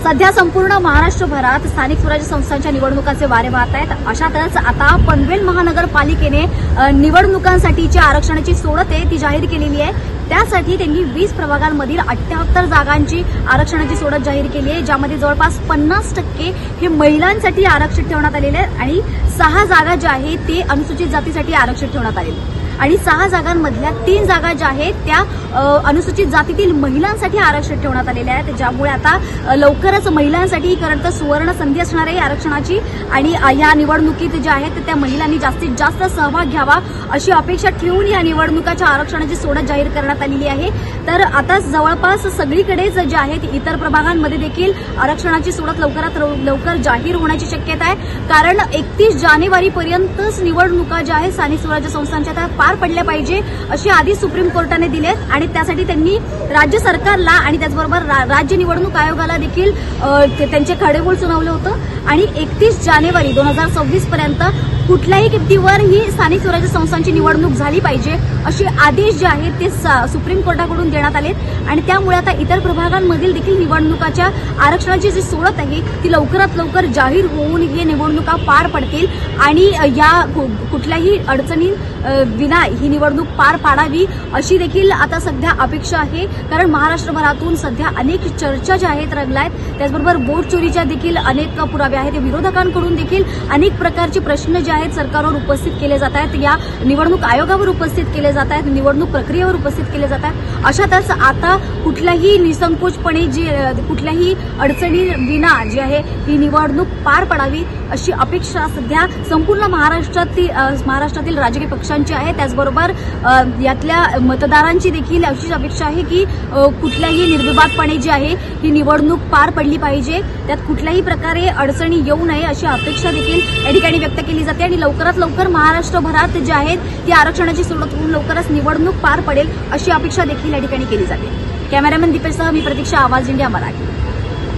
सध्या संपूर्ण महाराष्ट्रभरात स्थानिक स्वराज्य संस्थांच्या निवडणुकांचे वारे वाहत आहेत। अशातच आता पनवेल महानगरपालिकेने निवडणुकांसाठीच्या आरक्षणाची सोडत आहे ती जाहीर केलेली आहे। त्यासाठी त्यांनी 20 प्रभागांमधील 78 जागांची आरक्षणाची सोडत जाहीर केली आहे, ज्यामध्ये जवळपास 50% हे महिलांसाठी आरक्षित ठेवण्यात आलेले आहेत आणि 6 जागा ज्या आहेत ते अनुसूचित जातीसाठी आरक्षित ठेवण्यात आलेले आहेत आणि 6 जागांमधल्या 3 जागा ज्या आहेत त्या अनुसूचित जातीतील महिलांसाठी आरक्षित ठेवण्यात आलेल्या आहेत, ज्यामुळे आता लवकरच महिलांसाठी खरं तर सुवर्ण संधी असणार आहे आरक्षणाची आणि या निवडणुकीत ज्या आहेत त्या महिलांनी जास्तीत जास्त सहभाग घ्यावा अशी अपेक्षा ठेवून या निवडणुकाच्या आरक्षणाची सोडत जाहीर करण्यात आलेली आहे। तर आता जवळपास सगळीकडेच जे आहेत इतर प्रभागांमध्ये देखील आरक्षणाची सोडत लवकरात लवकर जाहीर होण्याची शक्यता आहे, कारण 31 जानेवारीपर्यंतच निवडणुका ज्या आहेत स्थानिक स्वराज्य संस्थांच्या त्या पार पडल्या पाहिजे अशी आदेश सुप्रीम कोर्टाने दिलेत आणि त्यासाठी त्यांनी राज्य सरकारला आणि त्याचबरोबर राज्य निवडणूक आयोगाला देखील त्यांचे खडेबोल सुनावले होतं आणि 31 जानेवारी 2026 पर्यंत कुठल्याही किमतीवर ही स्थानिक स्वराज्य संस्थांची निवडणूक झाली पाहिजे असे आदेश जे आहेत ते सुप्रीम कोर्टाकडून देण्यात आलेत आणि त्यामुळे आता इतर प्रभागांमधील देखील निवडणुकाच्या आरक्षणाची जी सोडत आहे ती लवकरात लवकर जाहीर होऊन ही निवडणुका पार पडतील आणि या कुठल्याही अडचणी विना ही निवडणूक पार पाडावी अशी देखील आता सध्या अपेक्षा आहे, कारण महाराष्ट्रभरातून सध्या अनेक चर्चा ज्या आहेत रंगलायत। त्याचबरोबर वोट चोरीच्या देखील अनेक पुरावे आहेत, विरोधकांकडून देखील अनेक प्रकारचे प्रश्न जे आहेत सरकारवर उपस्थित केले जात आहेत, या निवडणूक आयोगावर उपस्थित केले जात आहेत, निवडणूक प्रक्रियेवर उपस्थित केले जात आहेत। अशातच आता कुठल्याही निसंकोचपणे जी कुठल्याही अडचणी विना जी आहे ही निवडणूक पार पडावी अशी अपेक्षा सध्या संपूर्ण महाराष्ट्रातील राजकीय पक्षांची आहे। त्याचबरोबर यातल्या मतदारांची देखील अशीच अपेक्षा आहे की कुठल्याही निर्विवादपणे जी आहे ही निवडणूक पार पडली पाहिजे, त्यात कुठल्याही प्रकारे अडचणी येऊ नये अशी अपेक्षा देखील या ठिकाणी व्यक्त केली जाते आणि लवकरात लवकर महाराष्ट्रभरात जे आहेत ती आरक्षणाची सोडत होऊन लवकरच निवडणूक पार पडेल अशी अपेक्षा देखील या ठिकाणी केली जाते। कॅमेरामॅन दीपेशसह मी प्रतीक्षा, आवाज इंडिया मराठी।